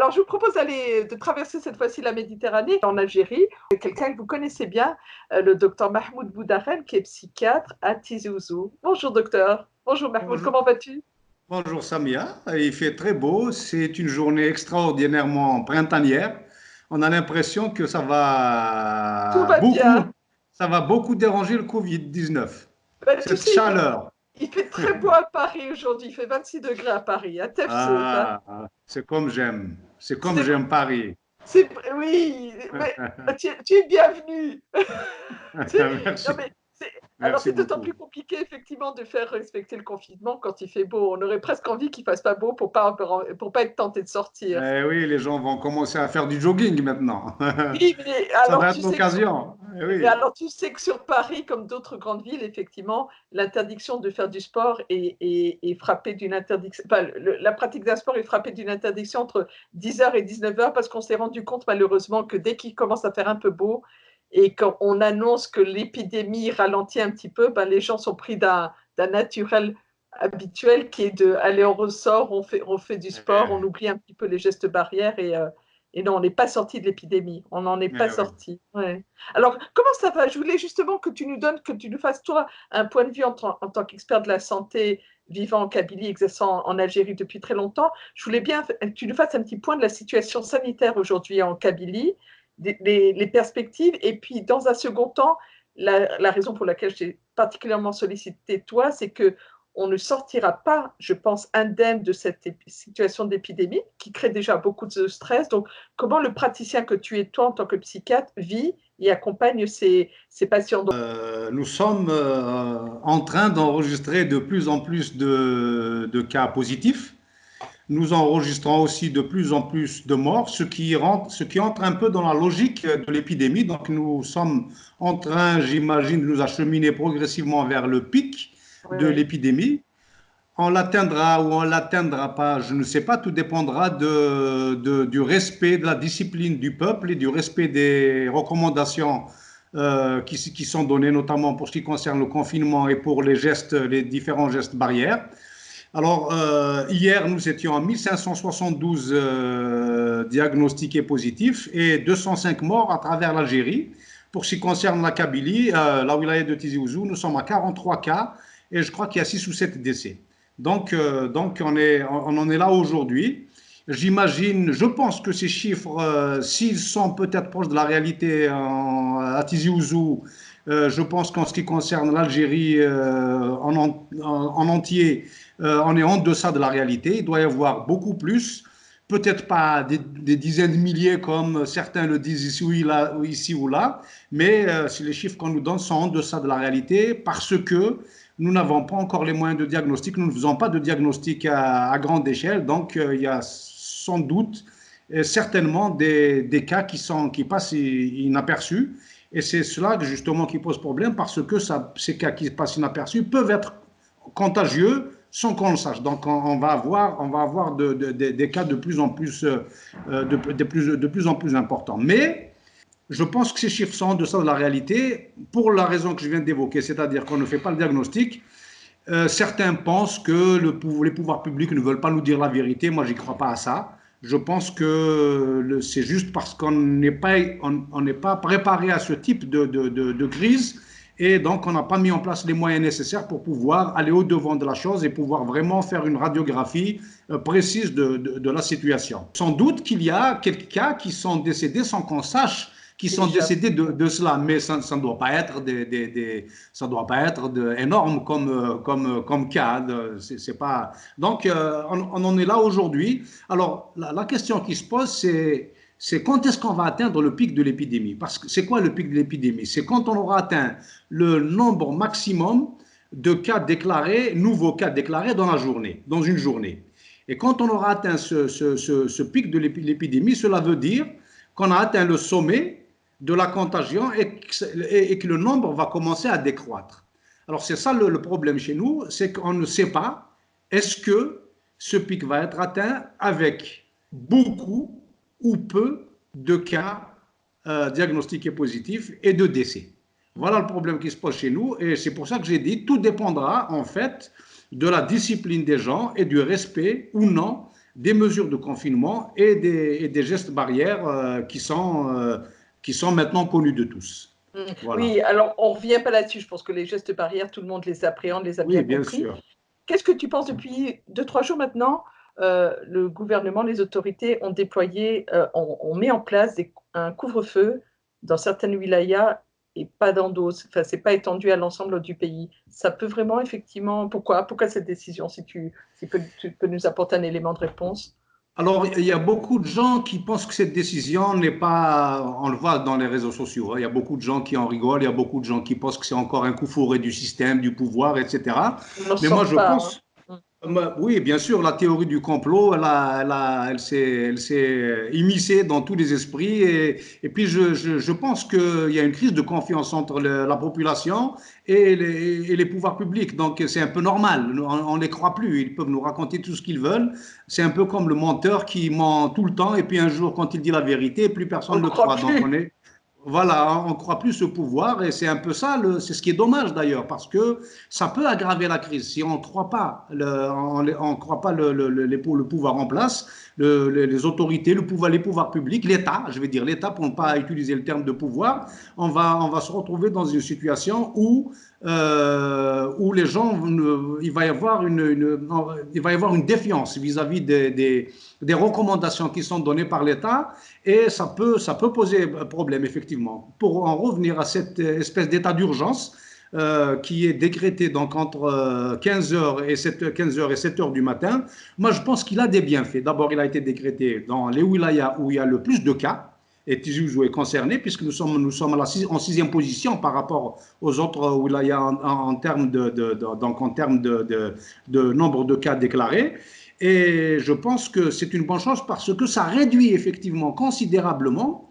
Alors, je vous propose de traverser cette fois-ci la Méditerranée en Algérie. Quelqu'un que vous connaissez bien, le docteur Mahmoud Boudarel, qui est psychiatre à Tizi Ouzou. Bonjour docteur. Bonjour Mahmoud, Bonjour, comment vas-tu? bonjour Samia, il fait très beau, c'est une journée extraordinairement printanière. On a l'impression que Tout va bien. ça va beaucoup déranger le Covid-19. Ben, tu Cette sais, chaleur, il fait très beau à Paris aujourd'hui. Il fait 26 degrés à Paris, à Tefsut, hein. c'est comme j'aime, c'est comme C'est, j'aime Paris. oui, mais tu es bienvenu. Non, Merci, mais alors merci c'est d'autant beaucoup. plus compliqué effectivement de faire respecter le confinement quand il fait beau. On aurait presque envie qu'il fasse pas beau pour pas être tenté de sortir. Eh oui, les gens vont commencer à faire du jogging maintenant. Oui, mais Ça alors va tu être sais que l'occasion. Eh mais oui. alors, tu sais que sur Paris, comme d'autres grandes villes, effectivement, l'interdiction de faire du sport est frappée d'une interdiction. Enfin, la pratique d'un sport est frappée d'une interdiction entre 10h et 19h parce qu'on s'est rendu compte malheureusement que dès qu'il commence à faire un peu beau et qu'on annonce que l'épidémie ralentit un petit peu, ben, les gens sont pris d'un naturel habituel qui est d'aller en ressort, on fait du sport, on Eh, oublie un petit peu les gestes barrières et non, on n'est pas sorti de l'épidémie. On n'en est pas eh oui. sorti. Ouais. Alors, comment ça va? Je voulais justement que tu nous donnes, que tu nous fasses, toi, un point de vue en tant qu'expert de la santé vivant en Kabylie, exerçant en Algérie depuis très longtemps. Je voulais bien que tu nous fasses un petit point de la situation sanitaire aujourd'hui en Kabylie, les perspectives, et puis dans un second temps, la raison pour laquelle j'ai particulièrement sollicité toi, c'est que on ne sortira pas, je pense, indemne de cette situation d'épidémie qui crée déjà beaucoup de stress. Donc, comment le praticien que tu es, toi, en tant que psychiatre, vit et accompagne ces patients? Nous sommes en train d'enregistrer de plus en plus de cas positifs. Nous enregistrons aussi de plus en plus de morts, ce qui entre un peu dans la logique de l'épidémie. Donc nous sommes en train, j'imagine, de nous acheminer progressivement vers le pic Oui, de oui. l'épidémie. On l'atteindra ou on ne l'atteindra pas, je ne sais pas, tout dépendra du respect de la discipline du peuple et du respect des recommandations qui sont données, notamment pour ce qui concerne le confinement et pour les gestes, les différents gestes barrières. Alors, hier, nous étions à 1572 diagnostiqués positifs et 205 morts à travers l'Algérie. Pour ce qui concerne la Kabylie, la wilaya de Tizi Ouzou, nous sommes à 43 cas et je crois qu'il y a 6 ou 7 décès. Donc on en est là aujourd'hui. J'imagine, je pense que ces chiffres, s'ils sont peut-être proches de la réalité à Tizi Ouzou, je pense qu'en ce qui concerne l'Algérie en entier, on est en deçà de la réalité. Il doit y avoir beaucoup plus, peut-être pas des dizaines de milliers comme certains le disent ici ou là, mais si les chiffres qu'on nous donne sont en deçà de la réalité parce que nous n'avons pas encore les moyens de diagnostic, nous ne faisons pas de diagnostic à grande échelle, donc il y a sans doute et certainement des cas qui passent inaperçus. Et c'est cela justement qui pose problème parce que ces cas qui passent inaperçus peuvent être contagieux sans qu'on le sache. Donc on va avoir des cas de plus en plus, de plus en plus importants. Mais je pense que ces chiffres sont en deçà de la réalité pour la raison que je viens d'évoquer, c'est-à-dire qu'on ne fait pas le diagnostic. Certains pensent que les pouvoirs publics ne veulent pas nous dire la vérité. Moi, je n'y crois pas à ça. Je pense que c'est juste parce qu'on n'est pas préparé à ce type de crise et donc on n'a pas mis en place les moyens nécessaires pour pouvoir aller au-devant de la chose et pouvoir vraiment faire une radiographie précise de la situation. Sans doute qu'il y a quelques cas qui sont décédés sans qu'on sache qui Qui sont l'échappe. décédés de cela, mais ça ne doit pas être ça doit pas être énorme comme cas. C'est pas... Donc, on en est là aujourd'hui. Alors, la question qui se pose, c'est quand est-ce qu'on va atteindre le pic de l'épidémie? Parce que c'est quoi le pic de l'épidémie? C'est quand on aura atteint le nombre maximum de cas déclarés, nouveaux cas déclarés dans la journée, dans une journée. Et quand on aura atteint ce pic de l'épidémie, cela veut dire qu'on a atteint le sommet de la contagion et que le nombre va commencer à décroître. Alors c'est ça le problème chez nous, c'est qu'on ne sait pas est-ce que ce pic va être atteint avec beaucoup ou peu de cas diagnostiqués positifs et de décès. Voilà le problème qui se pose chez nous et c'est pour ça que j'ai dit tout dépendra en fait de la discipline des gens et du respect ou non des mesures de confinement et des gestes barrières qui sont maintenant connus de tous. Voilà. Oui, alors on ne revient pas là-dessus. Je pense que les gestes barrières, tout le monde les appréhende, les a Oui, bien bien compris. sûr. Qu'est-ce que tu penses depuis 2, 3 jours maintenant? Le gouvernement, les autorités ont déployé, on met en place un couvre-feu dans certaines wilayas et pas dans d'autres. Enfin, c'est pas étendu à l'ensemble du pays. Ça peut vraiment, effectivement, pourquoi cette décision, tu peux nous apporter un élément de réponse? Alors, il y a beaucoup de gens qui pensent que cette décision n'est pas, on le voit dans les réseaux sociaux, hein, il y a beaucoup de gens qui en rigolent, il y a beaucoup de gens qui pensent que c'est encore un coup fourré du système, du pouvoir, etc. On n'en Mais moi, sort je pas, pense, hein. oui, bien sûr, la théorie du complot, elle s'est immiscée dans tous les esprits. Et puis, je pense qu'il y a une crise de confiance entre la population et les pouvoirs publics. Donc, c'est un peu normal. On ne les croit plus. Ils peuvent nous raconter tout ce qu'ils veulent. C'est un peu comme le menteur qui ment tout le temps. Et puis, un jour, quand il dit la vérité, plus On personne ne ne le croit croit. Donc, plus. voilà, on ne croit plus ce pouvoir et c'est un peu ça, c'est ce qui est dommage d'ailleurs, parce que ça peut aggraver la crise. Si on ne croit pas, on croit pas le pouvoir en place, les autorités, les pouvoirs publics, l'État, je vais dire l'État pour ne pas utiliser le terme de pouvoir, on va se retrouver dans une situation où les gens, il va y avoir il va y avoir une défiance vis-à-vis des recommandations qui sont données par l'État et ça peut poser problème, effectivement. Pour en revenir à cette espèce d'état d'urgence qui est décrété donc entre 15h et 7h du matin, moi je pense qu'il a des bienfaits. D'abord, il a été décrété dans les wilayas où il y a le plus de cas, et Tizi est concerné, puisque nous sommes en sixième position par rapport aux autres wilayas en termes de nombre de cas déclarés. Et je pense que c'est une bonne chose parce que ça réduit effectivement considérablement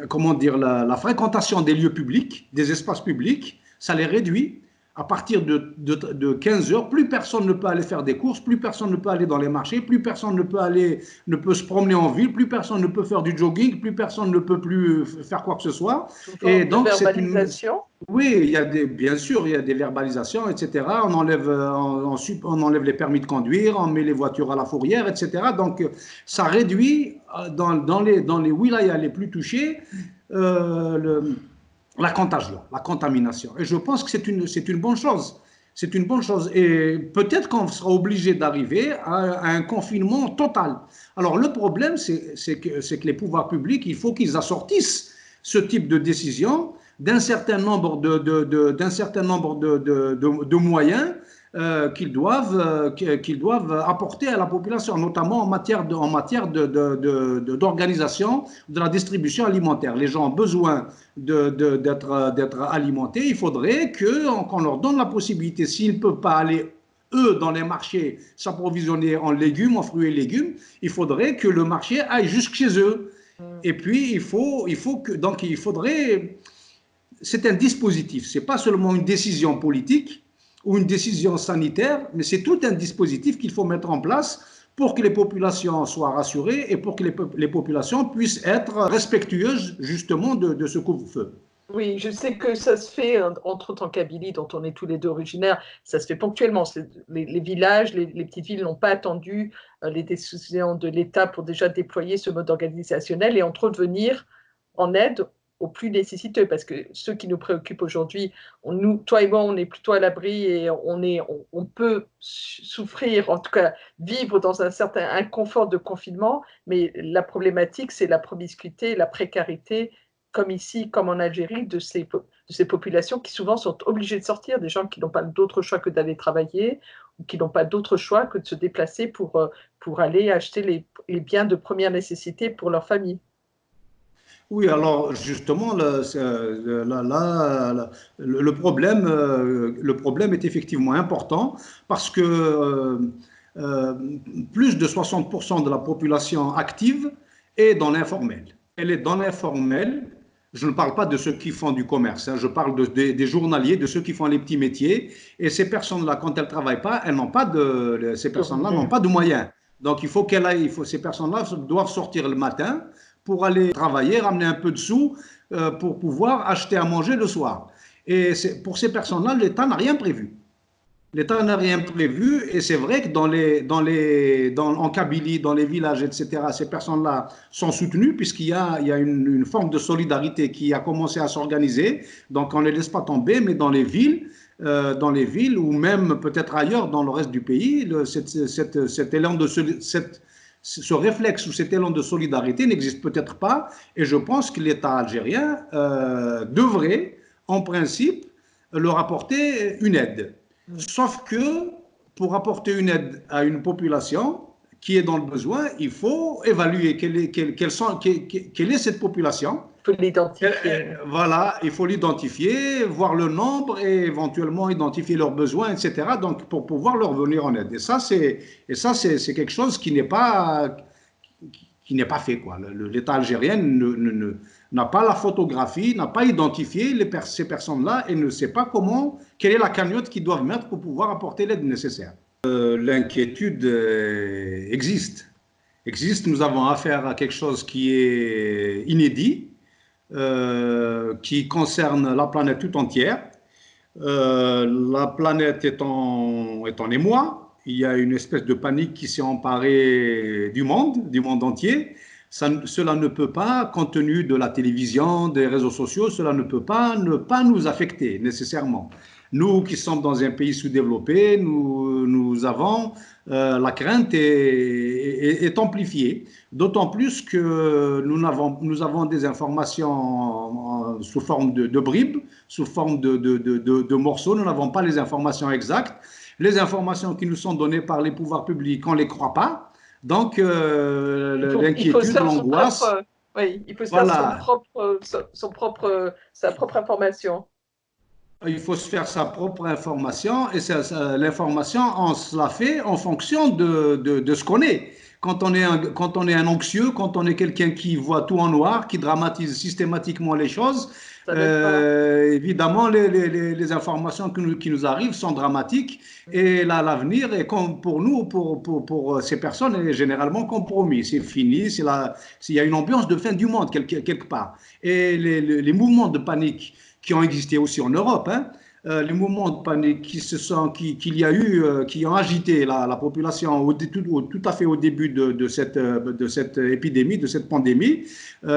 comment dire, la fréquentation des lieux publics, des espaces publics, ça les réduit. À partir de 15 heures, plus personne ne peut aller faire des courses, plus personne ne peut aller dans les marchés, plus personne ne peut se promener en ville, plus personne ne peut faire du jogging, plus personne ne peut plus faire quoi que ce soit. Sous Et forme de donc, c'est une, verbalisation. oui, bien sûr, il y a des verbalisations, etc. On enlève les permis de conduire, on met les voitures à la fourrière, etc. Donc, ça réduit dans les wilayas les plus touchés la contagion, la contamination. Et je pense que c'est une bonne chose. C'est une bonne chose. Et peut-être qu'on sera obligé d'arriver à un confinement total. Alors, le problème, c'est que les pouvoirs publics, il faut qu'ils assortissent ce type de décision d'un certain nombre de moyens qu'ils doivent apporter à la population, notamment d'organisation de la distribution alimentaire. Les gens ont besoin d'être alimentés. Il faudrait qu'on leur donne la possibilité, s'ils ne peuvent pas aller eux, dans les marchés, s'approvisionner en légumes, en fruits et légumes, il faudrait que le marché aille jusque chez eux. Et puis, donc, il faudrait, c'est un dispositif, ce n'est pas seulement une décision politique ou une décision sanitaire, mais c'est tout un dispositif qu'il faut mettre en place pour que les populations soient rassurées et pour que les populations puissent être respectueuses justement de ce couvre-feu. Oui, je sais que ça se fait, entre autres en Kabylie, dont on est tous les deux originaires, ça se fait ponctuellement. Les villages, les petites villes n'ont pas attendu les décisions de l'État pour déjà déployer ce mode organisationnel et entre autres venir en aide aux plus nécessiteux. Parce que ceux qui nous préoccupent aujourd'hui, nous, toi et moi, on est plutôt à l'abri et on peut souffrir, en tout cas vivre dans un certain inconfort de confinement, mais la problématique, c'est la promiscuité, la précarité comme ici, comme en Algérie, de ces populations qui souvent sont obligées de sortir, des gens qui n'ont pas d'autre choix que d'aller travailler ou qui n'ont pas d'autre choix que de se déplacer pour aller acheter les biens de première nécessité pour leur famille. Oui, alors justement, le problème est effectivement important parce que euh, plus de 60% de la population active est dans l'informel. Elle est dans l'informel. Je ne parle pas de ceux qui font du commerce, hein, je parle des journaliers, de ceux qui font les petits métiers. Et ces personnes-là, quand elles ne travaillent pas, ces De personnes-là n'ont revenus. pas de moyens. Donc ces personnes-là doivent sortir le matin pour aller travailler, ramener un peu de sous pour pouvoir acheter à manger le soir. Et pour ces personnes-là, l'État n'a rien prévu. L'État n'a rien prévu et c'est vrai que en Kabylie, dans les villages, etc., ces personnes-là sont soutenues il y a une forme de solidarité qui a commencé à s'organiser. Donc on ne les laisse pas tomber, mais dans les villes ou même peut-être ailleurs dans le reste du pays, cet élan ce réflexe ou cet élan de solidarité n'existe peut-être pas. Et je pense que l'État algérien devrait, en principe, leur apporter une aide. Sauf que pour apporter une aide à une population qui est dans le besoin, il faut évaluer quelle est cette population. Il faut l'identifier. Voilà, il faut l'identifier, voir le nombre et éventuellement identifier leurs besoins, etc. Donc, pour pouvoir leur venir en aide. Et ça, c'est quelque chose qui n'est pas fait, quoi. L'État algérien n'a pas la photographie, n'a pas identifié ces personnes-là et ne sait pas quelle est la cagnotte qu'ils doivent mettre pour pouvoir apporter l'aide nécessaire. L'inquiétude existe. Nous avons affaire à quelque chose qui est inédit, qui concerne la planète tout entière. La planète est en émoi. Il y a une espèce de panique qui s'est emparée du monde entier. Cela ne peut pas, compte tenu de la télévision, des réseaux sociaux, cela ne peut pas ne pas nous affecter nécessairement. Nous qui sommes dans un pays sous-développé, nous avons la crainte est amplifiée, d'autant plus que nous avons des informations sous forme de bribes, sous forme de morceaux. Nous n'avons pas les informations exactes. Les informations qui nous sont données par les pouvoirs publics, on ne les croit pas. Donc, l'inquiétude, l'angoisse. Oui, il faut se faire Voilà. sa propre information. Il faut se faire sa propre information et l'information, on se la fait en fonction de ce qu'on est. Quand on est un anxieux, quand on est quelqu'un qui voit tout en noir, qui dramatise systématiquement les choses, évidemment, les informations qui nous arrivent sont dramatiques et l'avenir est comme pour nous, pour ces personnes, est généralement compromis. C'est fini, il y a une ambiance de fin du monde quelque part. Et les mouvements de panique qui ont existé aussi en Europe, hein, les mouvements de panique qu'il y a eu, qui ont agité la population tout à fait au début de cette épidémie, de cette pandémie, l'ont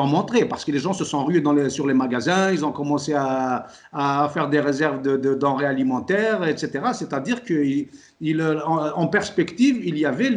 montré, parce que les gens se sont rués sur les magasins, ils ont commencé à faire des réserves de denrées alimentaires, etc. C'est-à-dire qu'en perspective, il y avait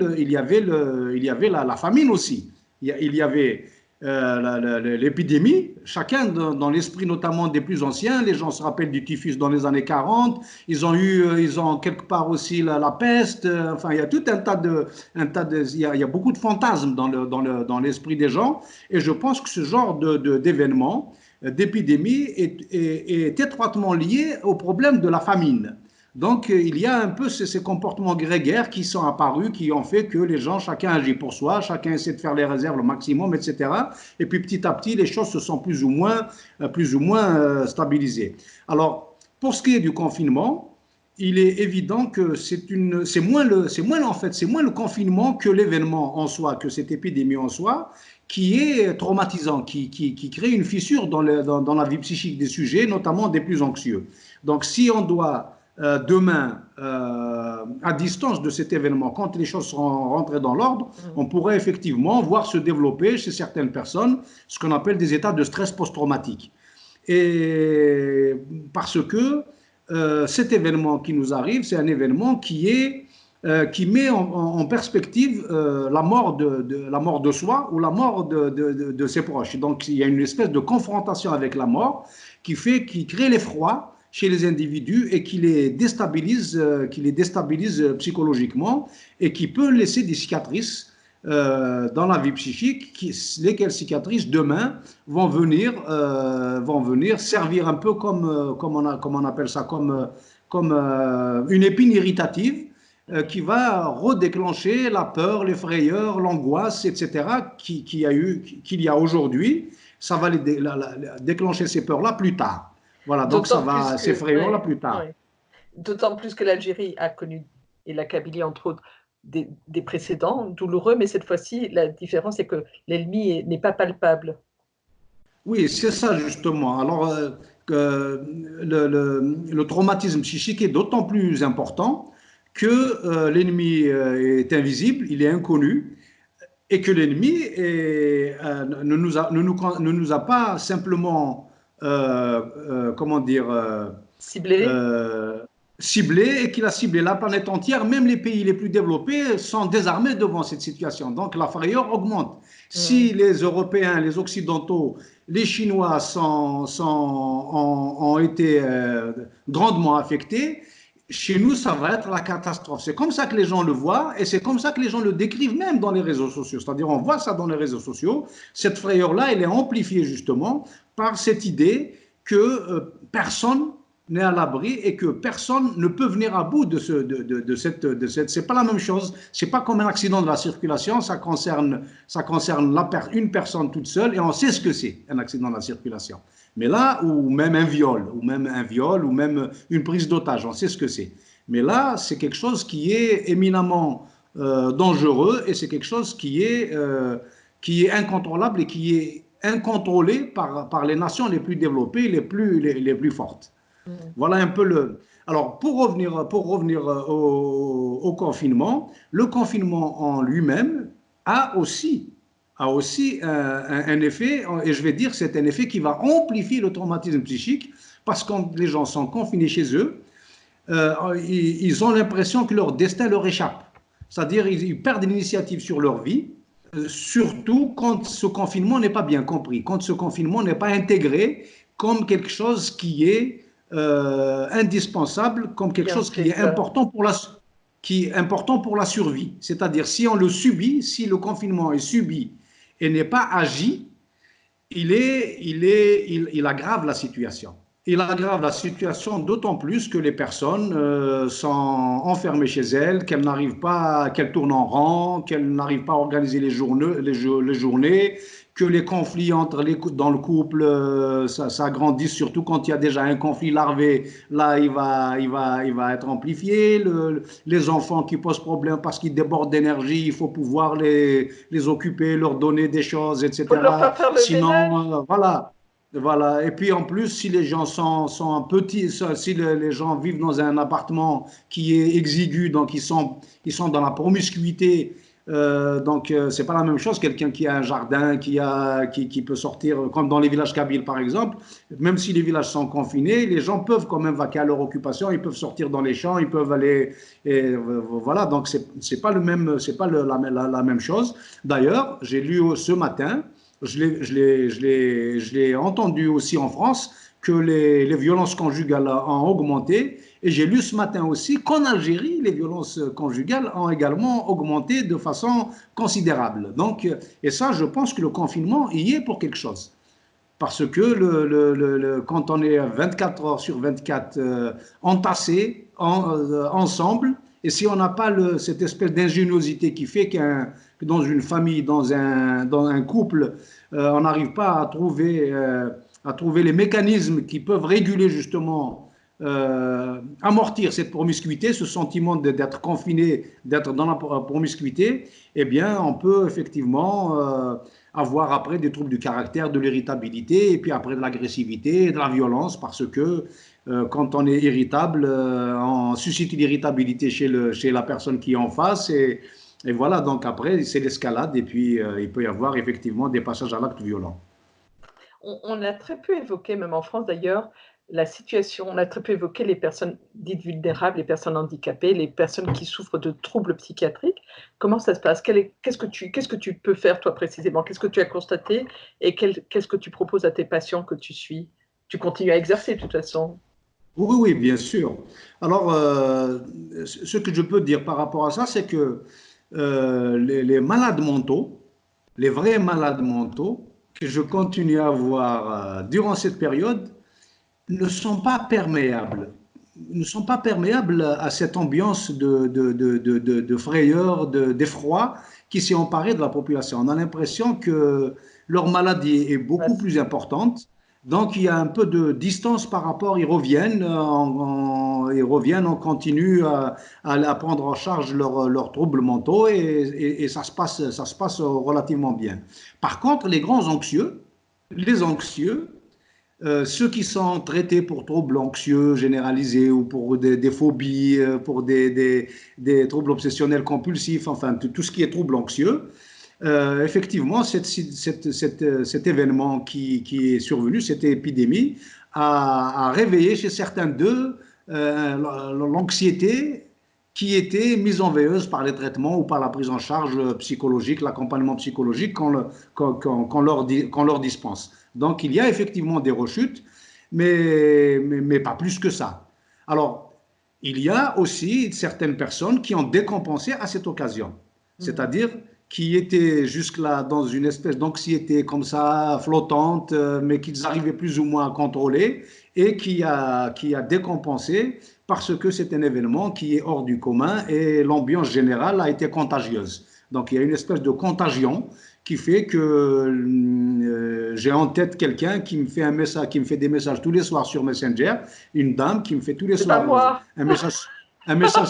la famine aussi. Il y avait l'épidémie, chacun dans l'esprit notamment des plus anciens, les gens se rappellent du typhus dans les années 40, ils ont quelque part aussi la peste, enfin il y a tout il y a beaucoup de fantasmes dans l'esprit des gens, et je pense que ce genre d'événement, d'épidémie est étroitement lié au problème de la famine. Donc, il y a un peu ces comportements grégaires qui sont apparus, qui ont fait que les gens, chacun agit pour soi, chacun essaie de faire les réserves le maximum, etc. Et puis, petit à petit, les choses se sont plus ou moins stabilisées. Alors, pour ce qui est du confinement, il est évident que c'est moins le confinement que l'événement en soi, que cette épidémie en soi, qui est traumatisant, qui crée une fissure dans la vie psychique des sujets, notamment des plus anxieux. Donc, si on doit demain, à distance de cet événement, quand les choses seront rentrées dans l'ordre, on pourrait effectivement voir se développer chez certaines personnes ce qu'on appelle des états de stress post-traumatique. Et parce que cet événement qui nous arrive, c'est un événement qui met en perspective la mort de soi ou la mort de ses proches. Donc il y a une espèce de confrontation avec la mort qui crée l'effroi chez les individus et qui les déstabilise psychologiquement et qui peut laisser des cicatrices dans la vie psychique, lesquelles cicatrices demain vont venir servir un peu comme on appelle ça, comme une épine irritative qui va redéclencher la peur, les frayeurs, l'angoisse, etc. qu'il y a aujourd'hui. Ça va déclencher ces peurs-là plus tard. Voilà, donc ça va s'effrayer là plus tard. Ouais. D'autant plus que l'Algérie a connu, et la Kabylie entre autres, des précédents douloureux, mais cette fois-ci, la différence est que l'ennemi n'est pas palpable. Oui, c'est ça justement. Alors, que le traumatisme psychique est d'autant plus important que l'ennemi est invisible, il est inconnu, et que l'ennemi ne nous a pas simplement, comment dire, Ciblé. ciblé, et qu'il a ciblé la planète entière. Même les pays les plus développés sont désarmés devant cette situation. Donc la frayeur augmente. Si les Européens, les Occidentaux, les Chinois ont été grandement affectés, chez nous, ça va être la catastrophe. C'est comme ça que les gens le voient, et c'est comme ça que les gens le décrivent même dans les réseaux sociaux. C'est-à-dire, on voit ça dans les réseaux sociaux. Cette frayeur-là, elle est amplifiée justement par cette idée que personne n'est à l'abri et que personne ne peut venir à bout de cette. C'est pas la même chose. C'est pas comme un accident de la circulation. Ça concerne une personne toute seule, et on sait ce que c'est un accident de la circulation. Mais là, ou même un viol, ou même une prise d'otage, on sait ce que c'est. Mais là, c'est quelque chose qui est éminemment dangereux, et c'est quelque chose qui est incontrôlable et qui est incontrôlé par les nations les plus développées, les plus fortes. Voilà un peu le. Alors, pour revenir au confinement, le confinement en lui-même a aussi un effet, et je vais dire c'est un effet qui va amplifier le traumatisme psychique, parce que quand les gens sont confinés chez eux, ils ont l'impression que leur destin leur échappe. C'est-à-dire ils perdent l'initiative sur leur vie, surtout quand ce confinement n'est pas bien compris, quand ce confinement n'est pas intégré comme quelque chose qui est indispensable, comme quelque chose qui est important pour la survie. C'est-à-dire, si on le subit, si le confinement est subi et n'est pas agi, il aggrave la situation. Il aggrave la situation d'autant plus que les personnes sont enfermées chez elles, qu'elles tournent en rang, qu'elles n'arrivent pas à organiser les journées, que les conflits dans le couple ça grandit, surtout quand il y a déjà un conflit larvé. Là, il va être amplifié. Les enfants qui posent problème parce qu'ils débordent d'énergie, il faut pouvoir les occuper, leur donner des choses, etc. Faut leur faire le Sinon, voilà. Et puis en plus, si les gens sont petits, si les gens vivent dans un appartement qui est exigu, donc ils sont dans la promiscuité. Donc, c'est pas la même chose. Quelqu'un qui a un jardin, qui peut sortir, comme dans les villages kabyles par exemple, même si les villages sont confinés, les gens peuvent quand même vaquer à leur occupation, ils peuvent sortir dans les champs, ils peuvent aller. Voilà, donc c'est pas la même chose. D'ailleurs, j'ai lu ce matin, je l'ai entendu aussi en France, que les violences conjugales ont augmenté. Et j'ai lu ce matin aussi qu'en Algérie, les violences conjugales ont également augmenté de façon considérable. Donc, et ça, je pense que le confinement y est pour quelque chose. Parce que quand on est 24 heures sur 24 entassés, ensemble, et si on n'a pas cette espèce d'ingéniosité qui fait que dans une famille, dans un couple, on n'arrive pas à trouver les mécanismes qui peuvent réguler justement, amortir cette promiscuité, ce sentiment d'être confiné, d'être dans la promiscuité, eh bien, on peut effectivement avoir après des troubles du caractère, de l'irritabilité, et puis après de l'agressivité, de la violence, parce que quand on est irritable, on suscite l'irritabilité chez la personne qui est en face, et voilà, donc après, c'est l'escalade, et puis il peut y avoir effectivement des passages à l'acte violent. On a très peu évoqué, même en France d'ailleurs, la situation, on a très peu évoqué les personnes dites vulnérables, les personnes handicapées, les personnes qui souffrent de troubles psychiatriques. Comment ça se passe? Qu'est-ce que tu peux faire toi précisément? Qu'est-ce que tu as constaté et qu'est-ce que tu proposes à tes patients que tu suis? Tu continues à exercer de toute façon. Oui, oui, bien sûr. Alors, ce que je peux dire par rapport à ça, c'est que les malades mentaux, les vrais malades mentaux, que je continue à voir durant cette période, ne sont pas perméables. Ne sont pas perméables à cette ambiance de frayeur, d'effroi qui s'est emparée de la population. On a l'impression que leur maladie est beaucoup plus importante. Donc, il y a un peu de distance par rapport. Ils reviennent, on continue à prendre en charge leurs troubles mentaux, et ça se passe relativement bien. Par contre, les anxieux, ceux qui sont traités pour troubles anxieux généralisés ou pour des phobies, pour des troubles obsessionnels compulsifs, enfin tout ce qui est trouble anxieux, effectivement, cet événement qui est survenu, cette épidémie, a réveillé chez certains d'eux l'anxiété qui était mise en veilleuse par les traitements ou par la prise en charge psychologique, l'accompagnement psychologique qu'on leur dispense. Donc, il y a effectivement des rechutes, mais pas plus que ça. Alors, il y a aussi certaines personnes qui ont décompensé à cette occasion, c'est-à-dire qui étaient jusque-là dans une espèce d'anxiété comme ça, flottante, mais qu'ils arrivaient plus ou moins à contrôler, et qui a décompensé parce que c'est un événement qui est hors du commun et l'ambiance générale a été contagieuse. Donc il y a une espèce de contagion qui fait que j'ai en tête quelqu'un qui me fait un message, qui me fait des messages tous les soirs sur Messenger, une dame qui me fait tous les C'est pas soirs moi. un message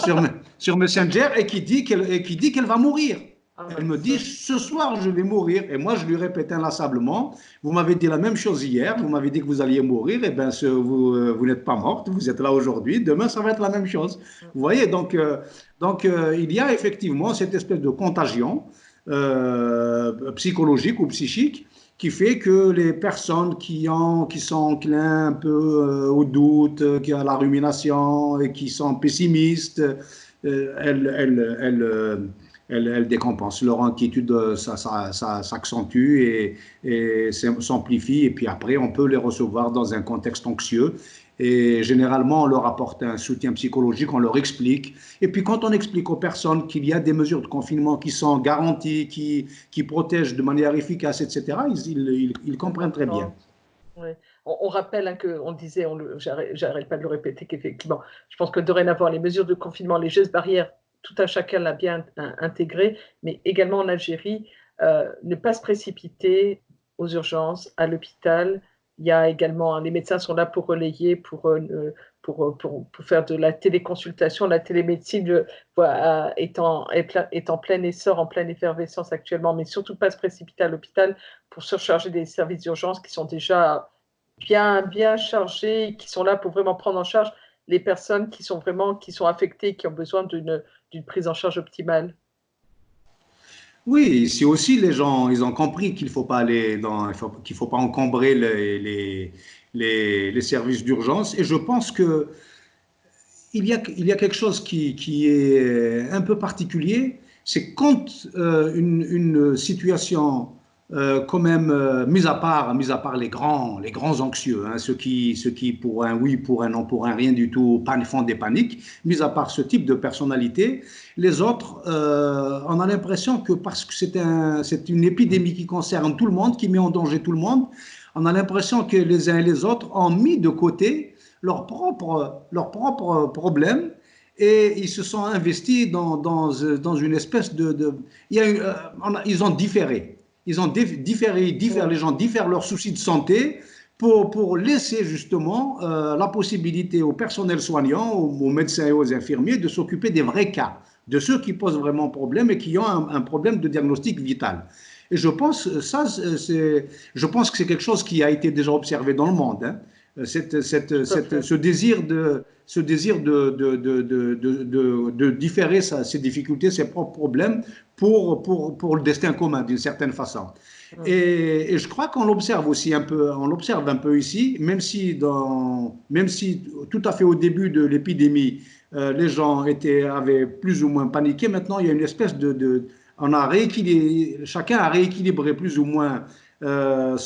sur Messenger et qui dit qu'elle va mourir. Ah, Elle me dit, mince. ce soir, je vais mourir. Et moi, je lui répète inlassablement, vous m'avez dit la même chose hier, vous m'avez dit que vous alliez mourir, et bien, vous n'êtes pas morte, vous êtes là aujourd'hui, demain, ça va être la même chose. Vous voyez, donc il y a effectivement cette espèce de contagion psychologique ou psychique qui fait que les personnes qui sont enclins un peu au doute, à la rumination et qui sont pessimistes, elles décompensent. Leur inquiétude s'accentue et s'amplifie. Et puis après, on peut les recevoir dans un contexte anxieux. Et généralement, on leur apporte un soutien psychologique, on leur explique. Et puis quand on explique aux personnes qu'il y a des mesures de confinement qui sont garanties, qui protègent de manière efficace, etc., ils comprennent très bien. Ouais. On rappelle hein, que on disait, j'arrête pas de le répéter, qu'effectivement, je pense que dorénavant, les mesures de confinement, les gestes barrières, tout un chacun l'a bien intégré, mais également en Algérie, ne pas se précipiter aux urgences, à l'hôpital. Il y a également, les médecins sont là pour relayer, pour faire de la téléconsultation, la télémédecine est en plein essor, en pleine effervescence actuellement, mais surtout pas se précipiter à l'hôpital pour surcharger des services d'urgence qui sont déjà bien chargés, qui sont là pour vraiment prendre en charge les personnes qui sont affectées, qui ont besoin d'une prise en charge optimale. Oui, ici aussi, les gens, ils ont compris qu'il faut pas aller qu'il faut pas encombrer les services d'urgence. Et je pense que il y a quelque chose qui est un peu particulier, c'est quand une situation quand même, mis à part les grands anxieux, hein, ceux qui pour un oui, pour un non, pour un rien du tout, font des paniques, mis à part ce type de personnalité, les autres, on a l'impression que parce que c'est une épidémie qui concerne tout le monde, qui met en danger tout le monde, on a l'impression que les uns et les autres ont mis de côté leurs propres problèmes et ils se sont investis dans une espèce il y a ils ont différé. Ils ont différé, les gens diffèrent leurs soucis de santé pour laisser justement la possibilité au personnel soignant, aux médecins et aux infirmiers de s'occuper des vrais cas, de ceux qui posent vraiment problème et qui ont un problème de diagnostic vital. Et je pense que c'est quelque chose qui a été déjà observé dans le monde. Hein. Ce désir de différer ses difficultés, ses propres problèmes pour le destin commun, d'une certaine façon. Et je crois qu'on l'observe aussi un peu, on l'observe un peu ici, même si tout à fait au début de l'épidémie, les gens avaient plus ou moins paniqué. Maintenant, il y a une espèce on a chacun a rééquilibré plus ou moins sa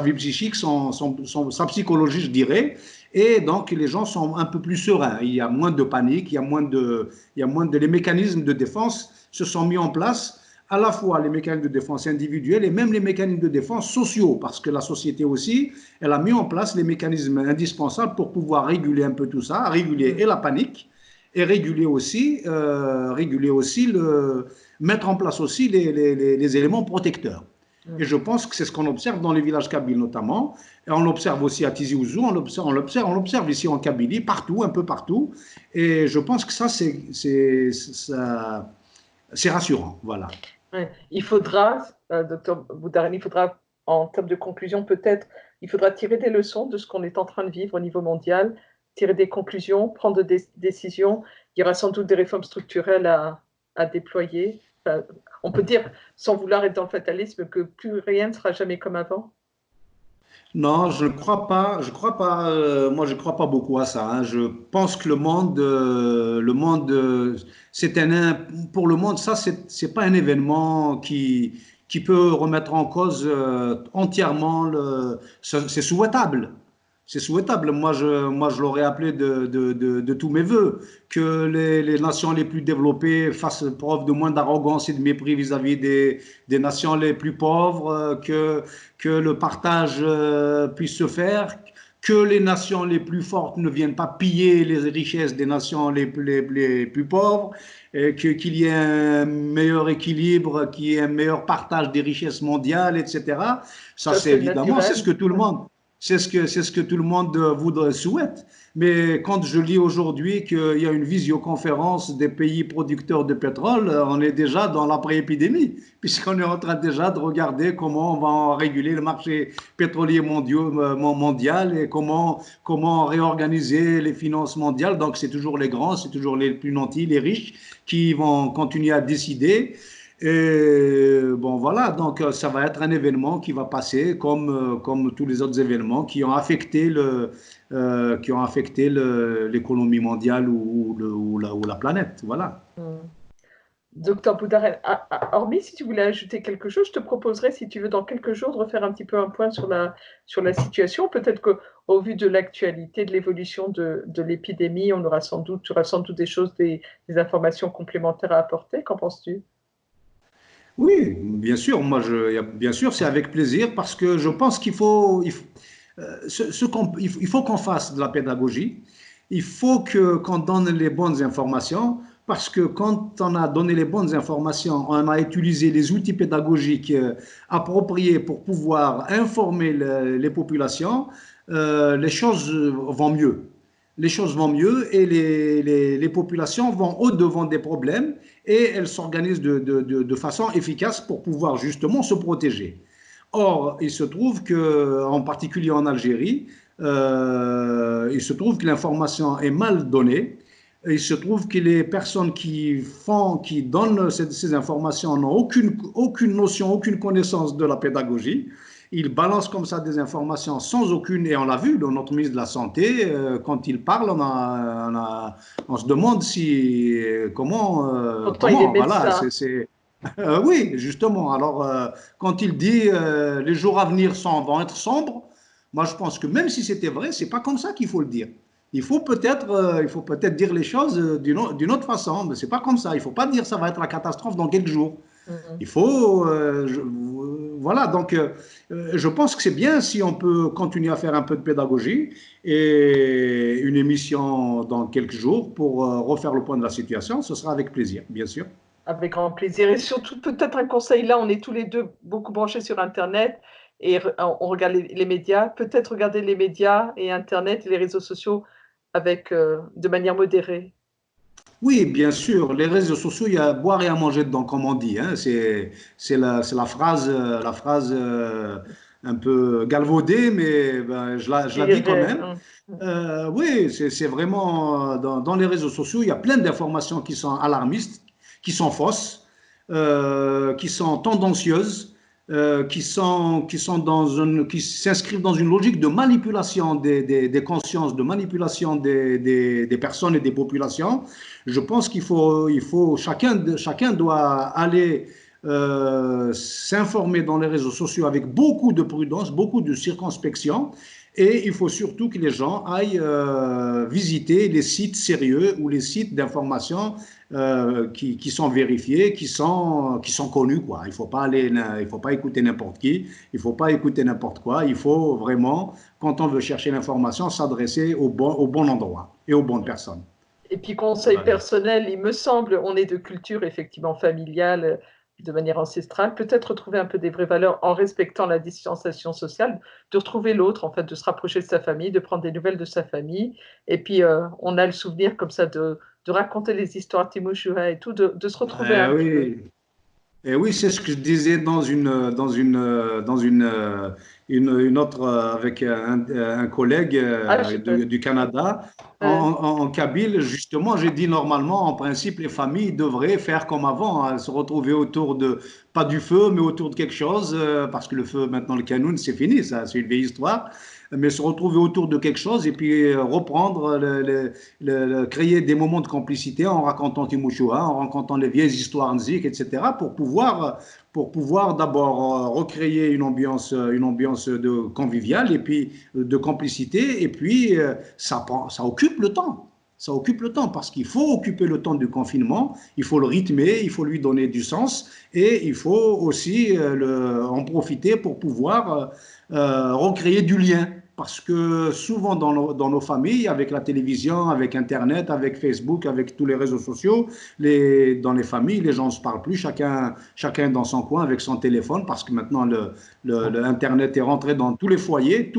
vie psychique, sa psychologie, je dirais. Et donc, les gens sont un peu plus sereins. Il y a moins de panique, les mécanismes de défense se sont mis en place, à la fois les mécanismes de défense individuels et même les mécanismes de défense sociaux, parce que la société aussi, elle a mis en place les mécanismes indispensables pour pouvoir réguler un peu tout ça, réguler et la panique, et mettre en place aussi les éléments protecteurs. Et je pense que c'est ce qu'on observe dans les villages kabyles notamment. Et on l'observe aussi à Tizi Ouzou, on l'observe ici en Kabylie, partout, un peu partout. Et je pense que ça, c'est rassurant. Voilà. Ouais. Il faudra, docteur Boudarani, il faudra, en termes de conclusion, peut-être il faudra tirer des leçons de ce qu'on est en train de vivre au niveau mondial, tirer des conclusions, prendre des décisions. Il y aura sans doute des réformes structurelles à déployer. Enfin, on peut dire, sans vouloir être dans le fatalisme, que plus rien ne sera jamais comme avant. Non, je ne crois pas. Je crois pas. Moi, je crois pas beaucoup à ça, hein. Je pense que c'est pour le monde, ça, c'est pas un événement qui peut remettre en cause entièrement c'est souhaitable. C'est souhaitable. Moi, je l'aurais appelé de tous mes voeux que les nations les plus développées fassent preuve de moins d'arrogance et de mépris vis-à-vis des nations les plus pauvres, que le partage puisse se faire, que les nations les plus fortes ne viennent pas piller les richesses des nations les plus pauvres, qu'il y ait un meilleur équilibre, qu'il y ait un meilleur partage des richesses mondiales, etc. Ça, Ça, c'est c'est le évidemment, naturel. c'est ce que tout le monde voudrait, souhaite. Mais quand je lis aujourd'hui qu'il y a une visioconférence des pays producteurs de pétrole, on est déjà dans l'après-épidémie, puisqu'on est en train déjà de regarder comment on va réguler le marché pétrolier mondial et comment réorganiser les finances mondiales. Donc c'est toujours les grands, c'est toujours les plus nantis, les riches qui vont continuer à décider. Et bon, voilà, donc ça va être un événement qui va passer comme tous les autres événements qui ont affecté l'économie mondiale ou la planète. Voilà. Mm. Docteur Boudaren, hormis si tu voulais ajouter quelque chose, je te proposerais, si tu veux, dans quelques jours, de refaire un petit peu un point sur la situation. Peut-être qu'au vu de l'actualité, de l'évolution de l'épidémie, tu auras sans doute des choses, des informations complémentaires à apporter. Qu'en penses-tu? Oui, bien sûr, bien sûr, c'est avec plaisir parce que je pense il faut qu'on fasse de la pédagogie. Il faut qu'on donne les bonnes informations parce que quand on a donné les bonnes informations, on a utilisé les outils pédagogiques appropriés pour pouvoir informer les populations, les choses vont mieux. Les choses vont mieux et les populations vont au-devant des problèmes et elles s'organisent de façon efficace pour pouvoir justement se protéger. Or, il se trouve que, en particulier en Algérie, il se trouve que l'information est mal donnée. Il se trouve que les personnes qui donnent ces informations n'ont aucune notion, aucune connaissance de la pédagogie. Ils balancent comme ça des informations sans aucune, et on l'a vu, notre ministre de la Santé, quand il parle, on se demande Pourtant, il est comment, voilà, médecin. oui, justement. Alors, quand il dit les jours à venir vont être sombres, moi je pense que même si c'était vrai, c'est pas comme ça qu'il faut le dire. Il faut peut-être dire les choses d'une autre façon, mais c'est pas comme ça. Il faut pas dire ça va être la catastrophe dans quelques jours. Mhm. Il faut, voilà. Donc, je pense que c'est bien si on peut continuer à faire un peu de pédagogie et une émission dans quelques jours pour refaire le point de la situation. Ce sera avec plaisir, bien sûr. Avec grand plaisir. Et surtout, peut-être un conseil, là, on est tous les deux beaucoup branchés sur Internet et on regarde les médias. Peut-être regarder les médias et Internet et les réseaux sociaux de manière modérée. Oui, bien sûr. Les réseaux sociaux, il y a à boire et à manger dedans, comme on dit, hein. C'est la phrase un peu galvaudée, mais ben, je la dis quand même. Oui, c'est vraiment dans les réseaux sociaux, il y a plein d'informations qui sont alarmistes, qui sont fausses, qui sont tendancieuses, qui s'inscrivent dans une logique de manipulation des consciences, de manipulation des personnes et des populations. Je pense chacun doit aller s'informer dans les réseaux sociaux avec beaucoup de prudence, beaucoup de circonspection. Et il faut surtout que les gens aillent visiter les sites sérieux ou les sites d'information qui sont vérifiés, qui sont connus, quoi. Il faut pas écouter n'importe qui, il faut pas écouter n'importe quoi. Il faut vraiment, quand on veut chercher l'information, s'adresser au bon endroit et aux bonnes personnes. Et puis, conseil personnel, il me semble, on est de culture effectivement familiale, de manière ancestrale, peut-être retrouver un peu des vraies valeurs en respectant la distanciation sociale, de retrouver l'autre, en fait, de se rapprocher de sa famille, de prendre des nouvelles de sa famille. Et puis, on a le souvenir comme ça de raconter les histoires Timoshua et tout, de se retrouver un peu. Oui, Et oui, c'est ce que je disais une autre avec un collègue Ah, je peux. du Canada. En Kabyle, justement, j'ai dit normalement, en principe, les familles devraient faire comme avant, hein, se retrouver autour de, pas du feu, mais autour de quelque chose, parce que le feu, maintenant, le canoun, c'est fini, ça, c'est une vieille histoire. Mais se retrouver autour de quelque chose et puis reprendre, créer des moments de complicité en racontant Timouchoua, en racontant les vieilles histoires nzik, etc., pour pouvoir d'abord recréer une ambiance de conviviale et puis de complicité. Et puis, ça occupe le temps. Ça occupe le temps parce qu'il faut occuper le temps du confinement, il faut le rythmer, il faut lui donner du sens et il faut aussi en profiter pour pouvoir recréer du lien. Parce que souvent dans nos familles, avec la télévision, avec Internet, avec Facebook, avec tous les réseaux sociaux, dans les familles, les gens ne se parlent plus, chacun dans son coin avec son téléphone, parce que maintenant Internet est rentré dans tous les foyers,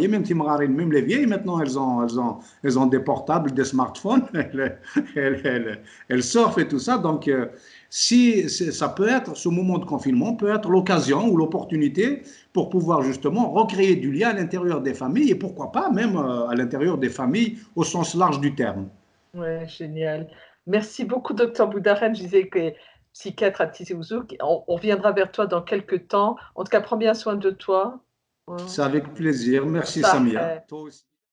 même Timarine, même les vieilles, maintenant elles ont des portables, des smartphones, elles surfent et tout ça. Donc, si ça peut être, ce moment de confinement peut être l'occasion ou l'opportunité pour pouvoir justement recréer du lien à l'intérieur des familles et pourquoi pas même à l'intérieur des familles au sens large du terme. Ouais, génial. Merci beaucoup, docteur Boudaren. Je disais que psychiatre à Tizi Ouzou. On reviendra vers toi dans quelques temps. En tout cas, prends bien soin de toi. Ouais. C'est avec plaisir. Merci Samia. Parfait. Toi aussi.